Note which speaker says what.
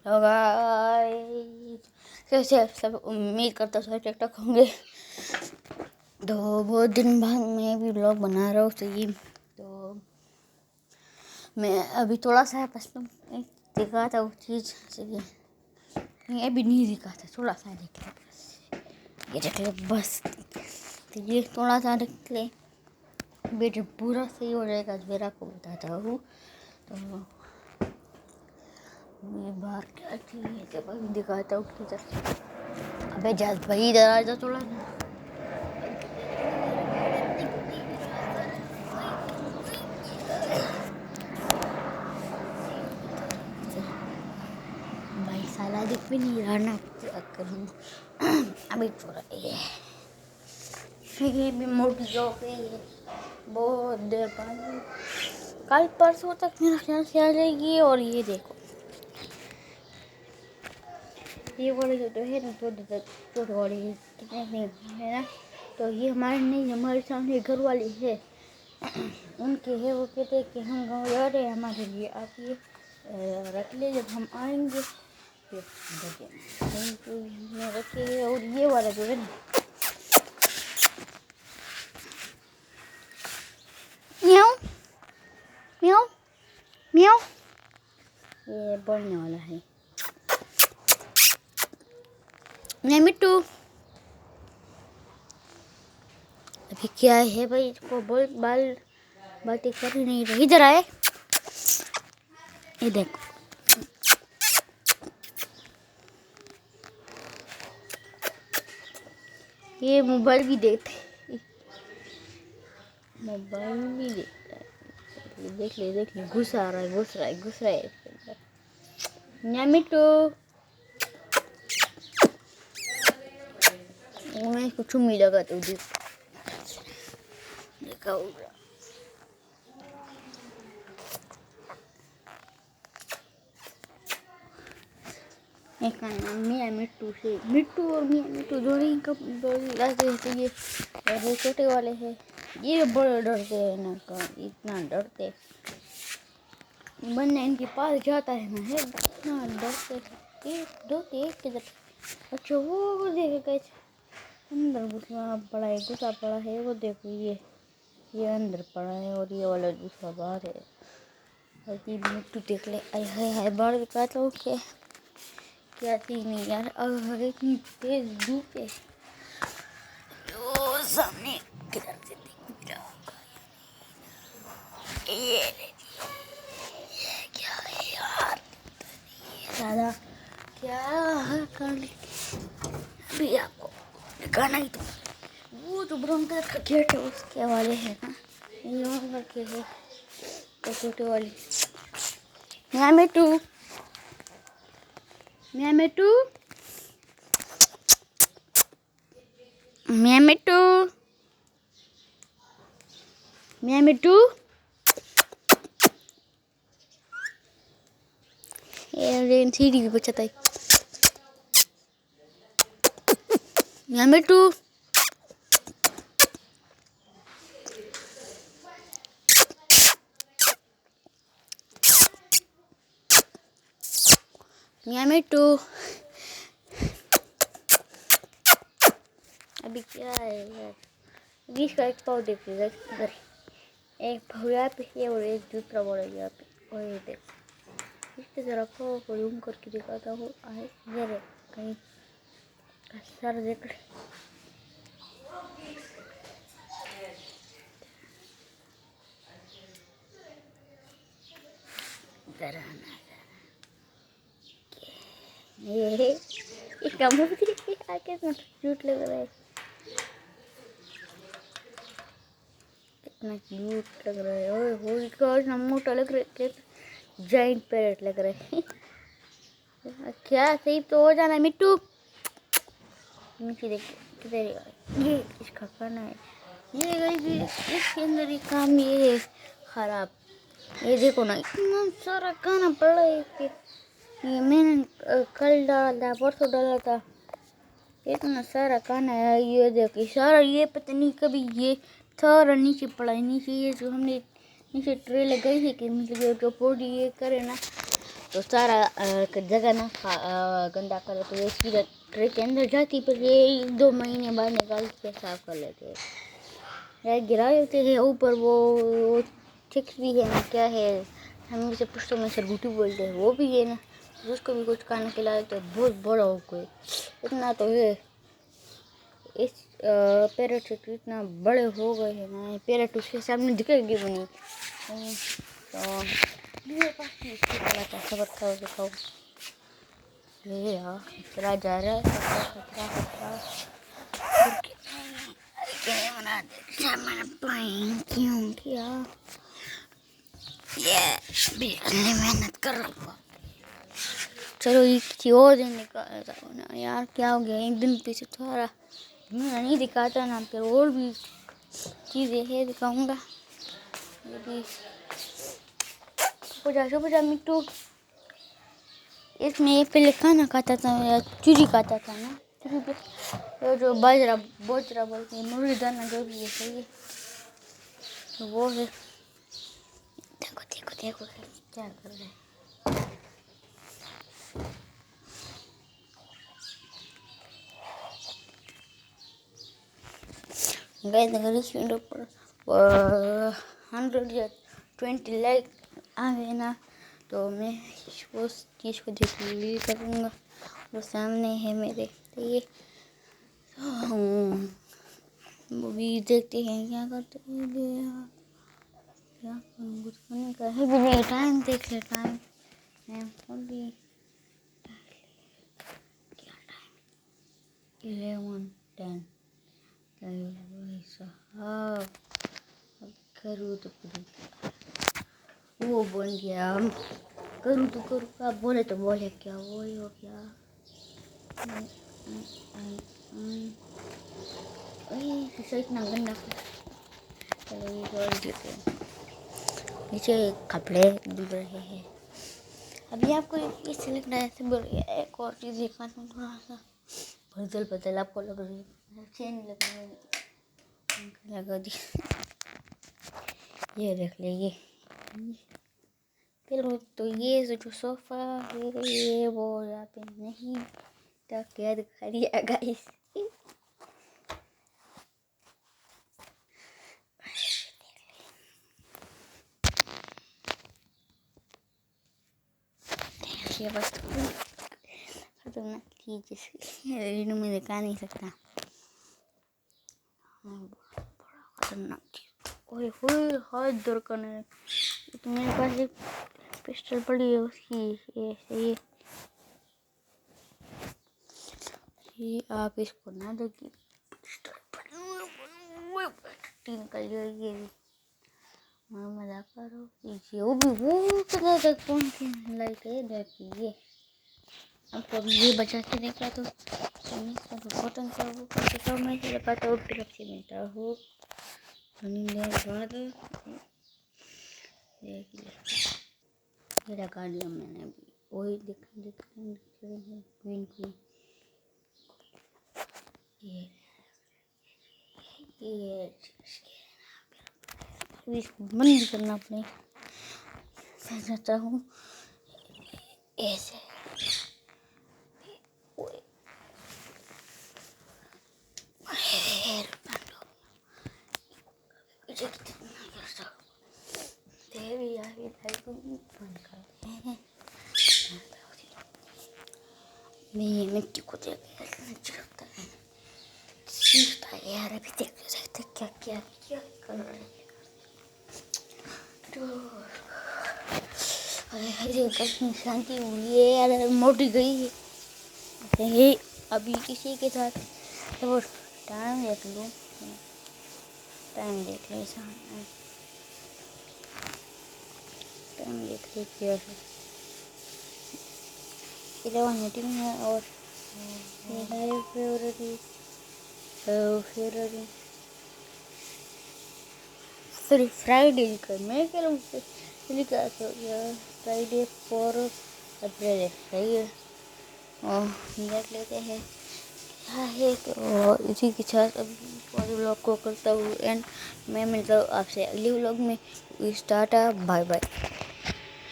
Speaker 1: तो गाइस कैसे आप सब, उम्मीद करता हूँ ठीक ठाक होंगे। तो बहुत दिन बाद मैं भी ब्लॉग बना रहा हूँ सही। तो मैं अभी थोड़ा सा बस दिखा था वो चीज़ सही, ये भी नहीं दिखा था, थोड़ा सा देख ले, ये देख ले बस। तो ये थोड़ा सा देख ले, बेटे पूरा सही हो जाएगा फिर आपको बताता हूँ। तो मैं बाहर क्या थी जब अभी दिखाता हूँ किधर। अबे जज भाई इधर आ जा थोड़ा। भाई साला दिख भी नहीं रहा ना, क्या करूँ। अभी थोड़ा ये भी मोटी हो गई है बहुत देर बाद। कल परसों तक मेरा ख्याल से आ जाएगी। और ये देखो ये वाले जो तो है ना छोटे वाले कितने नहीं है ना। तो ये हमारे नहीं, हमारे सामने घर वाले है उनके है। वो कहते हैं कि हम गाँव जा रहे हैं, हमारे लिए आप ये रख ले, जब हम आएंगे फिर रखे है। और ये वाला जो है ना म्याऊ म्याऊ म्याऊ, ये बोलने वाला है मिट्टू। अभी क्या है भाई, इसको बोल बातें कर ही नहीं रही। इधर आए, ये देखो ये मोबाइल भी देखता है, मोबाइल भी देखता है। देख ले घुस रहा है। मिट्टू मैं कुछ उम्मीद लगा तो देखा होगा। एक का नाम मियाँ मिट्टू से, मिट्टू और मियाँ मिट्टू जोड़ी रहते हैं। ये छोटे वाले हैं, ये बड़े डरते हैं ना, इतना डरते बनने इनके पास जाता है ना, है इतना डरते एक दो एक किधर। अच्छा वो देखे कैसे अंदर घुसा पड़ा है, वो देखो ये अंदर पड़ा है और ये वाला दूसरा बाहर है। और ये मिट्टू देख ले, आय हाय हाय बाहर दिखाता हूँ क्या थी नहीं यार। अगर इतनी तेज धूप है तो सामने किधर से दिख रहा होगा। ये क्या है यार, दादा क्या कर ले अभी आपको दिखाना ही। तो वो जो ब्राउन कलर का गेट है उसके वाले है ना, ये करके है तो छोटे वाले। मियाँ मिट्टू मियाँ मिट्टू मियाँ मिट्टू मियाँ मिट्टू, ये सीढ़ी भी बचाता है। मियाँ मिट्टू मियाँ मिट्टू। अभी क्या है यार, अभी इसका एक पाव देखिएगा इधर, एक पाव यहाँ पे है और एक दूसरा बड़ा यहाँ पे। और ये देखो इसके जरा पाव को जूम करके दिखाता हूँ। आए इधर कहीं सर देख ले, ये इसका मुंह देखिए आके क्यूट लग रहा है, कितना क्यूट लग रहा है। ओए हो इसका इतना मोटा लग रहा है, जाइंट पैरेट लग रहा है। क्या सही तो हो जाना मिट्टू। नीचे देख किधर, ये इसका खाना है, ये इसके अंदर ही काम ये है खराब। ये देखो ना इतना सारा खाना पड़ा है इसके, ये मैंने कल डाला था परसों डाला था, इतना सारा खाना है। ये देखो सारा, ये पता नहीं कभी ये सारा नीचे पड़ा है। नीचे ये जो हमने नीचे ट्रे लगाई है कि मतलब जो पोड़ी ये करे ना तो सारा जगह ना गंदा करे तो इसकी ट्रे के अंदर जाती, पर ये 2 महीने बाद निकाल के साफ कर लेते हैं। यार गिरा देते हैं ऊपर, वो चिक्स भी है ना, क्या है, हम इसे पुश्तों में सरगुटी बोलते हैं, वो भी है ना, तो उसको भी कुछ खाने खिलाए तो बहुत बड़ा हो गए। इतना तो है, इस पैरेट से इतना बड़े हो गए हैं ना, पैरेट उसके सामने दिखेगी भी नहीं। तो सबर खाओ दिखाओ, ये यार खतरा जा रहा है, खतरा खतरा क्यों किया ये इतनी मेहनत कर रहा। चलो ये किसी और दिन निकालता हूँ ना यार, क्या हो गया, एक दिन पीछे थोड़ा नहीं दिखाता ना, फिर और भी चीज़ें है दिखाऊंगा। शुभ जा मिट्टू, इसमें पहले खाना खाता था या चूरी खाता था ना, चूरी पे तो जो बाजरा बोजरा बोलते हैं, मुरली दाना जो भी है, सही है, तो वो है। देखो देखो देखो क्या कर रहे हैं। गाइस अगर इस वीडियो पर 100 या 20 लाइक आ गए ना, तो मैं उस चीज़ को डिलीट करूँगा। वो सामने है मेरे, तो ये वो भी देखते हैं क्या करते हैं, क्या करूँ, कुछ करने का है भी नहीं। टाइम देख ले, टाइम अभी क्या टाइम 11:10। साहब करूँ तो करूँ, वो बोल गया करूँ तो करूँ, क्या बोले तो बोले, क्या वो ही हो गया। इतना गंदा, चलो ये छोड़ देते हैं। नीचे कपड़े धुल रहे हैं। अभी आपको इससे लग रहा है ऐसे बोल, एक और चीज़ दिखाता हूँ, थोड़ा सा बदल बदल आपको लग रही है, चेन लगा दी। ये देख ले, ये फिर तो ये जो सोफा है ये वो यहाँ पे नहीं, तो क्या दिखा दिया गाइस। ये बस खतरनाक चीज वीडियो में दिखा नहीं सकता, बड़ा खतरनाक चीज। ओए होए हाथ दर्द करने लगे। तो मेरे पास एक पिस्टल पड़ी है उसकी, ये आप इसको ना देखिए, पिस्टल पड़ी निकल जाएगी। ये मजाक करो, ये वो भी वो कहाँ तक पहुँची लाइट है, देखिए आपको अभी ये बचा के देखा तो बटन का वो कैसे तो मैं लगा तो तरफ से मिलता हूँ बाद ये लगा लिया मैंने अभी, वही क्वीन की ये इसको बंद करना अपने चाहता हूँ ऐसे। मैं मिट्टी को देख लगता है सीखता है यार, अभी देख सकते क्या क्या क्या कर रहे हैं। तो शांति हुई है यार, मोटी गई है अभी किसी के साथ। तो टाइम देख लो, टाइम देख लो, टाइम देख लो क्या है, 11 मीटिंग है और ये है फरवरी सॉरी फ्राइडे का, मैं कह रहा हूँ क्या फ्राइडे 4 अप्रैल है, सही है। और देख लेते हैं क्या है, तो इसी के साथ अभी व्लॉग को करता हूँ एंड मैं मिलता हूँ आपसे अगले व्लॉग में। Tata bye bye.